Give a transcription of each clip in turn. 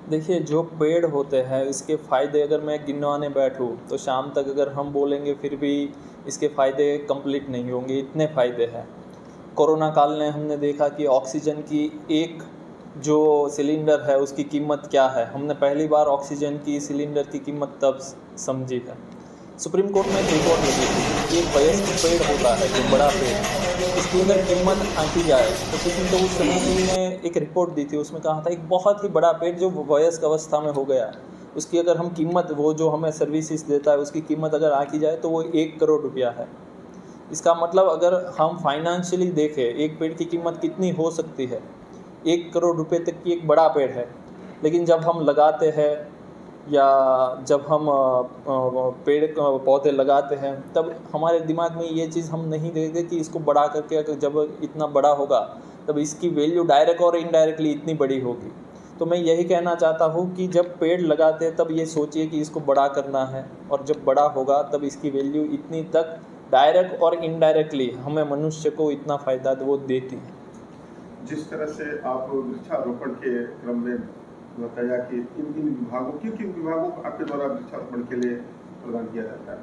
देखिए, जो पेड़ होते हैं इसके फ़ायदे अगर मैं गिनवाने बैठूँ तो शाम तक अगर हम बोलेंगे फिर भी इसके फ़ायदे कंप्लीट नहीं होंगे, इतने फ़ायदे हैं। कोरोना काल में हमने देखा कि ऑक्सीजन की एक जो सिलेंडर है उसकी कीमत क्या है, हमने पहली बार ऑक्सीजन की सिलेंडर की कीमत तब समझी है। सुप्रीम कोर्ट में एक रिपोर्ट लगी थी, एक वयस्क पेड़ होता है जो बड़ा पेड़, इसकी अगर कीमत आंकी जाए तो किसी ने तो उस समय ने एक रिपोर्ट दी थी, उसमें कहा था एक बहुत ही बड़ा पेड़ जो वयस्क अवस्था में हो गया, उसकी अगर हम कीमत, वो जो हमें सर्विसेज देता है उसकी कीमत अगर आंकी जाए तो वो 1 करोड़ रुपया है। इसका मतलब अगर हम फाइनेंशियली देखें एक पेड़ की कीमत कितनी हो सकती है, 1 करोड़ रुपए तक की एक बड़ा पेड़ है। लेकिन जब हम लगाते हैं या जब हम पेड़ पौधे लगाते हैं तब हमारे दिमाग में ये चीज़ हम नहीं देखते कि इसको बड़ा करके अगर जब इतना बड़ा होगा तब इसकी वैल्यू डायरेक्ट और इनडायरेक्टली इतनी बड़ी होगी। तो मैं यही कहना चाहता हूँ कि जब पेड़ लगाते हैं तब ये सोचिए कि इसको बड़ा करना है, और जब बड़ा होगा तब इसकी वैल्यू इतनी तक डायरेक्ट और इनडायरेक्टली हमें मनुष्य को इतना फ़ायदा वो देती है। जिस तरह से आप वृक्षारोपण के क्रम में बताया कि किन किन विभागों को आपके द्वारा वृक्षारोपण के लिए प्रदान किया जाता है?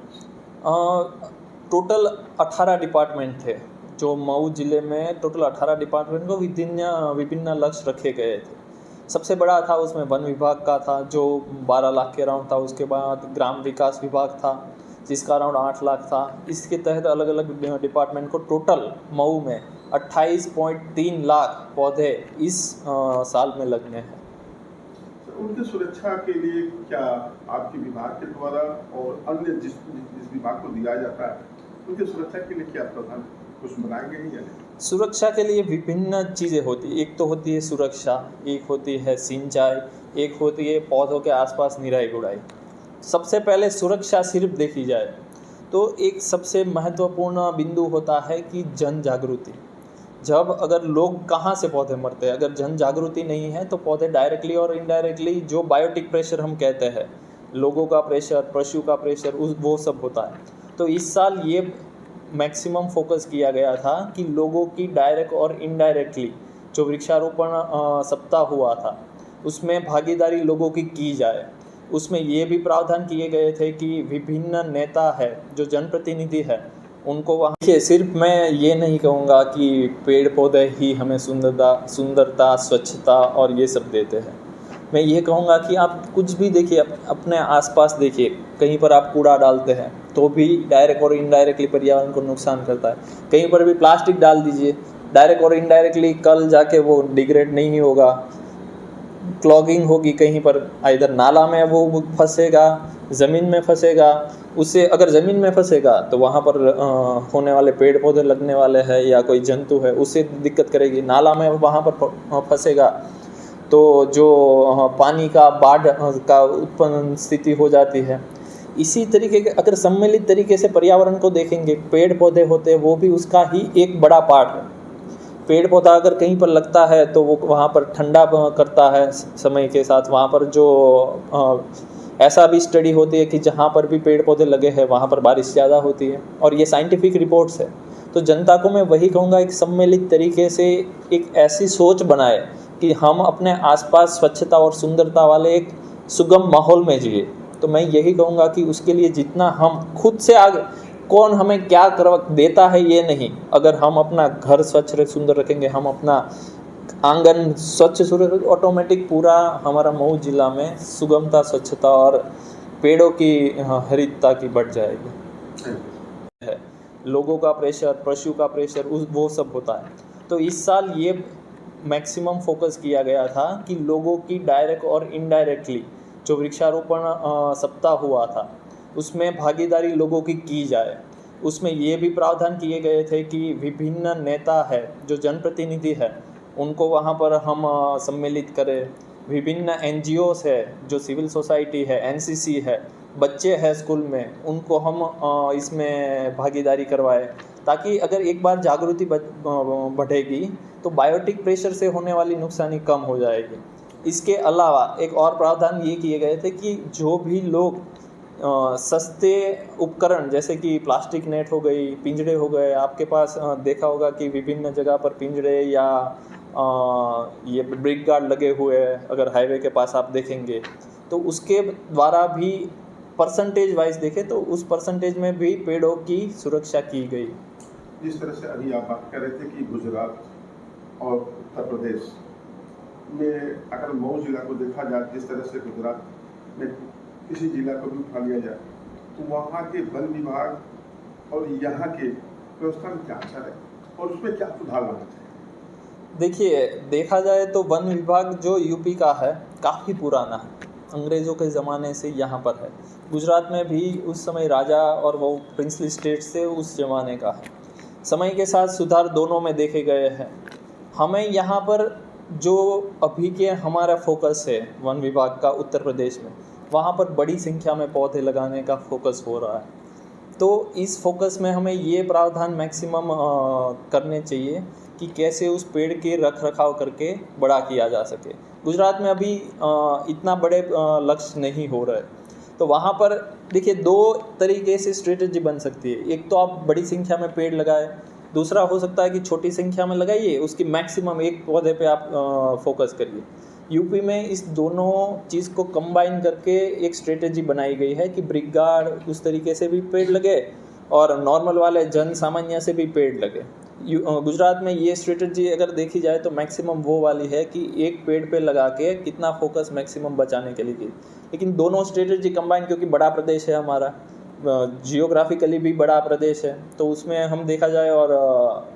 टोटल 18 डिपार्टमेंट थे जो मऊ जिले में, टोटल 18 डिपार्टमेंट को विभिन्न लक्ष्य रखे गए थे। सबसे बड़ा था उसमें वन विभाग का था जो 12 लाख के अराउंड था, उसके बाद ग्राम विकास विभाग था जिसका अराउंड 8 लाख था। इसके तहत अलग अलग डिपार्टमेंट को टोटल मऊ में 28.3 लाख पौधे इस साल में लगने हैं। उनकी सुरक्षा के लिए क्या आपके विभाग के द्वारा और अन्य जिस विभाग को दिया जाता है उनकी सुरक्षा के लिए क्या प्रावधान कुछ बनाएंगे या नहीं? सुरक्षा के लिए विभिन्न चीज़ें होती है, एक तो होती है सुरक्षा, एक होती है सिंचाई, एक होती है पौधों के आसपास निराई गुड़ाई। सबसे पहले सुरक्षा सिर्फ देखी जाए तो एक सबसे महत्वपूर्ण बिंदु होता है कि जन जागृति। जब अगर लोग कहाँ से पौधे मरते हैं, अगर जन जागृति नहीं है तो पौधे डायरेक्टली और इनडायरेक्टली जो बायोटिक प्रेशर हम कहते हैं, लोगों का प्रेशर, पशु का प्रेशर, वो सब होता है। तो इस साल ये मैक्सिमम फोकस किया गया था कि लोगों की डायरेक्ट और इनडायरेक्टली जो वृक्षारोपण सप्ताह हुआ था उसमें भागीदारी लोगों की जाए। उसमें ये भी प्रावधान किए गए थे कि विभिन्न नेता है जो जनप्रतिनिधि है उनको वहाँ, देखिए सिर्फ मैं ये नहीं कहूँगा कि पेड़ पौधे ही हमें सुंदरता स्वच्छता और ये सब देते हैं। मैं ये कहूँगा कि आप कुछ भी देखिए, अपने आसपास देखिए, कहीं पर आप कूड़ा डालते हैं तो भी डायरेक्ट और इनडायरेक्टली पर्यावरण को नुकसान करता है। कहीं पर भी प्लास्टिक डाल दीजिए, डायरेक्ट और इनडायरेक्टली कल जाके वो डिग्रेड नहीं होगा, क्लॉगिंग होगी, कहीं पर इधर नाला में वो फंसेगा, ज़मीन में फंसेगा। उससे अगर ज़मीन में फंसेगा तो वहाँ पर होने वाले पेड़ पौधे लगने वाले हैं या कोई जंतु है उससे दिक्कत करेगी। नाला में वहाँ पर फंसेगा तो जो पानी का बाढ़ का उत्पन्न स्थिति हो जाती है। इसी तरीके के अगर सम्मिलित तरीके से पर्यावरण को देखेंगे, पेड़ पौधे होते हैं वो भी उसका ही एक बड़ा पार्ट है। पेड़ पौधा अगर कहीं पर लगता है तो वो वहाँ पर ठंडा करता है समय के साथ। वहाँ पर जो ऐसा भी स्टडी होती है कि जहाँ पर भी पेड़ पौधे लगे हैं वहाँ पर बारिश ज़्यादा होती है, और ये साइंटिफिक रिपोर्ट्स है। तो जनता को मैं वही कहूँगा, एक सम्मिलित तरीके से एक ऐसी सोच बनाए कि हम अपने आसपास स्वच्छता और सुंदरता वाले एक सुगम माहौल में जिए। तो मैं यही कहूँगा कि उसके लिए जितना हम खुद से आगे, कौन हमें क्या कर देता है ये नहीं, अगर हम अपना घर स्वच्छ सुंदर रखेंगे, हम अपना आंगन स्वच्छ सुंदर, ऑटोमेटिक पूरा हमारा मऊ जिला में सुगमता, स्वच्छता और पेड़ों की हरितता की बढ़ जाएगी। है लोगों का प्रेशर, पशु का प्रेशर, वो सब होता है। तो इस साल ये मैक्सिमम फोकस किया गया था कि लोगों की डायरेक्ट और इनडायरेक्टली जो वृक्षारोपण सप्ताह हुआ था उसमें भागीदारी लोगों की जाए। उसमें ये भी प्रावधान किए गए थे कि विभिन्न नेता है जो जनप्रतिनिधि है उनको वहाँ पर हम सम्मिलित करें। विभिन्न NGOs है, जो सिविल सोसाइटी है, NCC है, बच्चे हैं स्कूल में, उनको हम इसमें भागीदारी करवाएं, ताकि अगर एक बार जागृति बढ़ेगी तो बायोटिक प्रेशर से होने वाली नुकसानी कम हो जाएगी। इसके अलावा एक और प्रावधान ये किए गए थे कि जो भी लोग सस्ते उपकरण जैसे कि प्लास्टिक नेट हो गई, पिंजड़े हो गए, आपके पास देखा होगा कि विभिन्न जगह पर पिंजड़े या ये ब्रिक गार्ड लगे हुए हैं, अगर हाईवे के पास आप देखेंगे तो उसके द्वारा भी परसेंटेज वाइज देखें तो उस परसेंटेज में भी पेड़ों की सुरक्षा की गई। जिस तरह से अभी आप बात कर रहे थे कि गुजरात और उत्तर प्रदेश में अगर मऊ जिला को देखा जाए, जिस तरह से गुजरात में किसी जिला को भी उठा लिया जाए तो वहाँ के वन विभाग और यहाँ के व्यवस्था में क्या अच्छा है और उसमें क्या सुधार लाना चाहिए? देखिए, देखा जाए तो वन विभाग जो यूपी का है काफ़ी पुराना है, अंग्रेज़ों के ज़माने से यहाँ पर है। गुजरात में भी उस समय राजा और वो प्रिंसली स्टेट से उस ज़माने का है। समय के साथ सुधार दोनों में देखे गए हैं। हमें यहाँ पर जो अभी के हमारा फोकस है वन विभाग का उत्तर प्रदेश में, वहाँ पर बड़ी संख्या में पौधे लगाने का फोकस हो रहा है। तो इस फोकस में हमें ये प्रावधान मैक्सिमम करने चाहिए कि कैसे उस पेड़ के रख रखाव करके बड़ा किया जा सके। गुजरात में अभी इतना बड़े लक्ष्य नहीं हो रहा है, तो वहाँ पर देखिए 2 तरीके से स्ट्रेटजी बन सकती है। एक तो आप बड़ी संख्या में पेड़ लगाए, दूसरा हो सकता है कि छोटी संख्या में लगाइए, उसकी मैक्सिमम एक पौधे पे आप फोकस करिए। यूपी में इस दोनों चीज़ को कंबाइन करके एक स्ट्रेटजी बनाई गई है कि ब्रिक गार्ड उस तरीके से भी पेड़ लगे और नॉर्मल वाले जन सामान्य से भी पेड़ लगे। गुजरात में ये स्ट्रेटजी अगर देखी जाए तो मैक्सिमम वो वाली है कि एक पेड़ पे लगा के कितना फोकस मैक्सिमम बचाने के लिए की। लेकिन दोनों स्ट्रेटजी कंबाइन, क्योंकि बड़ा प्रदेश है हमारा, जियोग्राफिकली भी बड़ा प्रदेश है, तो उसमें हम देखा जाए और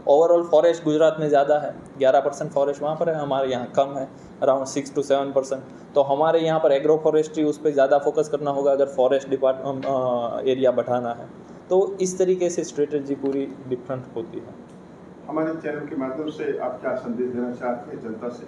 ओवरऑल फॉरेस्ट गुजरात में ज़्यादा है, 11% फॉरेस्ट वहाँ पर है, हमारे यहाँ कम है, अराउंड 6 to 7%। तो हमारे यहाँ पर एग्रो फॉरेस्ट्री उस पर ज़्यादा फोकस करना होगा अगर फॉरेस्ट एरिया बढ़ाना है। तो इस तरीके से स्ट्रेटजी पूरी डिफरेंट होती है। हमारे चैनल के माध्यम से आप क्या संदेश देना चाहते हैं जनता से?